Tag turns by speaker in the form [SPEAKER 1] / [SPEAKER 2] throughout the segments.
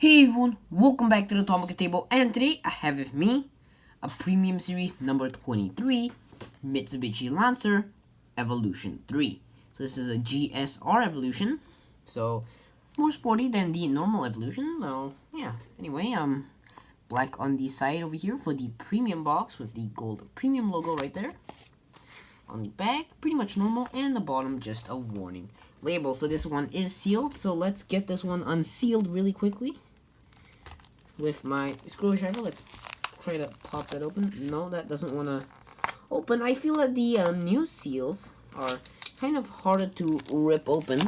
[SPEAKER 1] Hey everyone, welcome back to the Tomica table, and today I have with me a Premium Series number 23 Mitsubishi Lancer Evolution 3. So this is a GSR Evolution, so more sporty than the normal Evolution. Well, yeah, anyway, black on the side over here for the premium box with the gold premium logo right there. On the back, pretty much normal, and the bottom just a warning label. So this one is sealed, so let's get this one unsealed really quickly with my screwdriver. Let's try to pop that open. No, that doesn't want to open. I feel that the new seals are kind of harder to rip open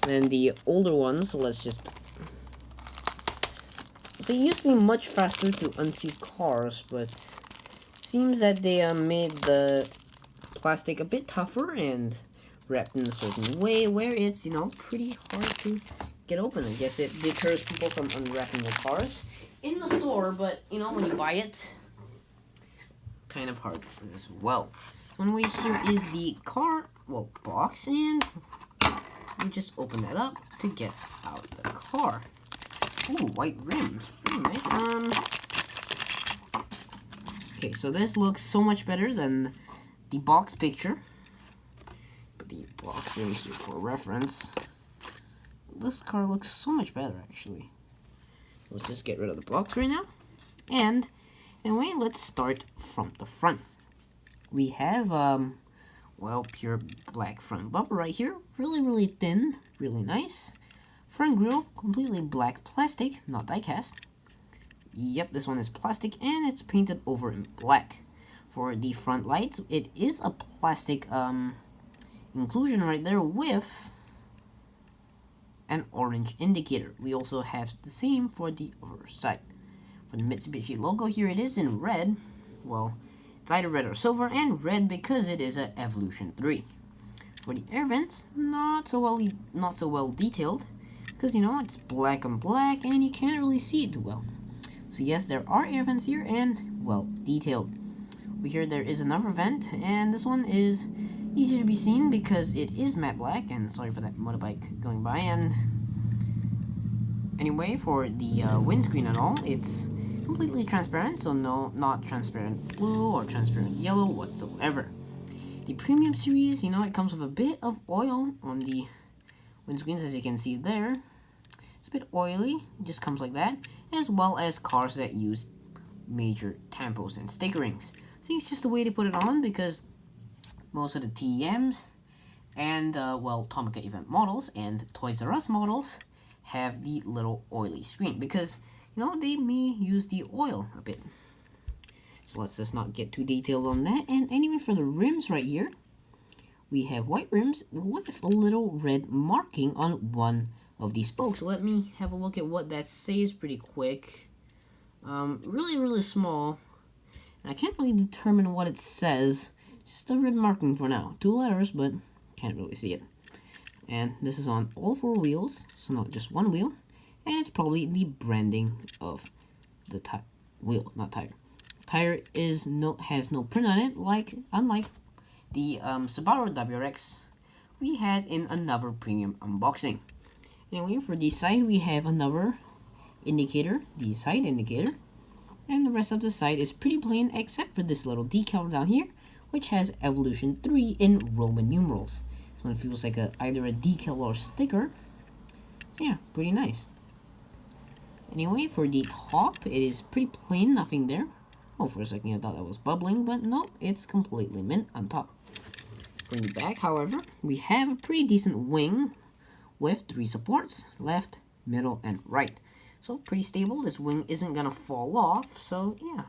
[SPEAKER 1] than the older ones, so let's just... So it used to be much faster to unseal cars, but seems that they made the plastic a bit tougher and wrapped in a certain way where it's, pretty hard to get open. I guess it deters people from unwrapping their cars in the store, but, when you buy it, kind of hard as well. One way here is the car, box, and you just open that up to get out the car. Ooh, white rims, pretty nice. Okay, so this looks so much better than the box picture. Put the box in here for reference. This car looks so much better, actually. Let's just get rid of the box right now. And anyway, let's start from the front. We have, pure black front bumper right here. Really, really thin. Really nice. Front grille, completely black plastic, not die-cast. Yep, this one is plastic, and it's painted over in black. For the front lights, it is a plastic inclusion right there with an orange indicator. We also have the same for the other side. For the Mitsubishi logo here, it is in red. Well, it's either red or silver, and red because it is an Evolution 3. For the air vents, not so well detailed, because it's black on black, and you can't really see it too well. So yes, there are air vents here, and well detailed. Over here there is another vent, and this one is easier to be seen because it is matte black, and sorry for that motorbike going by. And anyway, for the windscreen and all, it's completely transparent, so not transparent blue or transparent yellow whatsoever. The Premium Series, it comes with a bit of oil on the windscreens, as you can see there. It's a bit oily, it just comes like that, as well as cars that use major tampos and stickerings. I think it's just the way to put it on, because most of the TEMs and, Tomica event models and Toys R Us models have the little oily screen, because, they may use the oil a bit. So let's just not get too detailed on that. And anyway, for the rims right here, we have white rims with a little red marking on one of these spokes. So let me have a look at what that says pretty quick. Really, really small. And I can't really determine what it says. Just a red marking for now. 2 letters, but can't really see it. And this is on all 4 wheels, so not just one wheel. And it's probably the branding of the wheel, not tire. Tire has no print on it, unlike the Subaru WRX we had in another premium unboxing. Anyway, for the side we have another indicator, the side indicator, and the rest of the side is pretty plain except for this little decal down here, which has Evolution 3 in Roman numerals. So it feels like either a decal or sticker. So yeah, pretty nice. Anyway, for the top, it is pretty plain, nothing there. Oh, for a second I thought that was bubbling, but no, it's completely mint on top. For the back, however, we have a pretty decent wing with 3 supports, left, middle, and right. So pretty stable. This wing isn't gonna fall off, so yeah.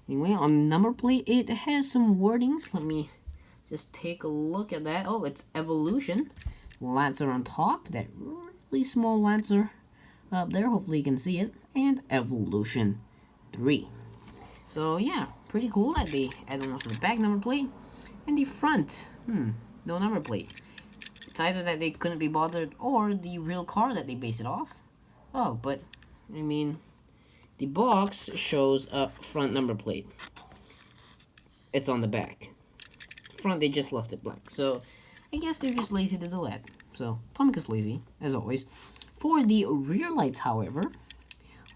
[SPEAKER 1] Anyway, on the number plate, it has some wordings. Let me just take a look at that. Oh, it's Evolution. Lancer on top. That really small Lancer up there. Hopefully you can see it. And Evolution 3. So yeah, pretty cool that they add one for the back number plate. And the front, no number plate. It's either that they couldn't be bothered or the real car that they based it off. Oh, but, I mean, the box shows a front number plate. It's on the back. Front, they just left it black. So, I guess they're just lazy to do that. So, Tomica's lazy, as always. For the rear lights, however,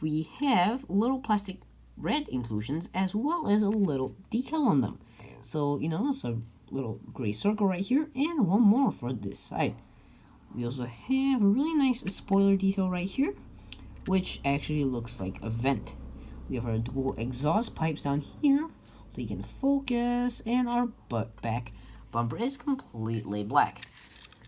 [SPEAKER 1] we have little plastic red inclusions as well as a little decal on them. So, it's a little gray circle right here and one more for this side. We also have a really nice spoiler detail right here, which actually looks like a vent. We have our dual exhaust pipes down here, so you can focus, and our back bumper is completely black.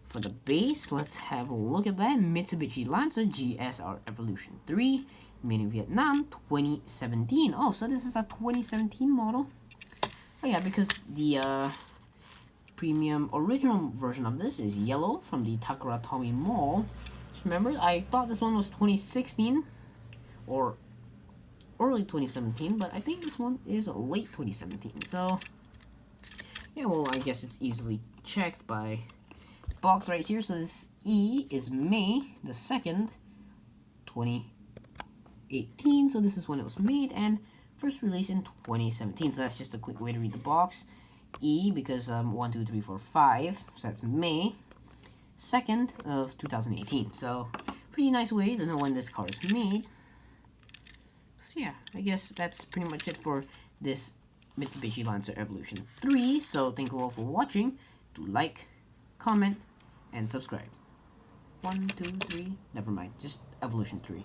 [SPEAKER 1] For the base, let's have a look at that. Mitsubishi Lancer GSR Evolution 3, made in Vietnam, 2017. Oh, so this is a 2017 model. Oh yeah, because the premium original version of this is yellow from the Takaratomi Mall. Just remember, I thought this one was 2016 or early 2017, but I think this one is late 2017. So yeah, well, I guess it's easily checked by the box right here. So this E is May the 2nd, 2018. So this is when it was made and first released in 2017. So that's just a quick way to read the box. E because 1, 2, 3, 4, 5. So that's May 2nd of 2018. So pretty nice way to know when this car is made. So yeah, I guess that's pretty much it for this Mitsubishi Lancer Evolution 3. So thank you all for watching. Do like, comment, and subscribe. 1, 2, 3. Never mind. Just Evolution 3.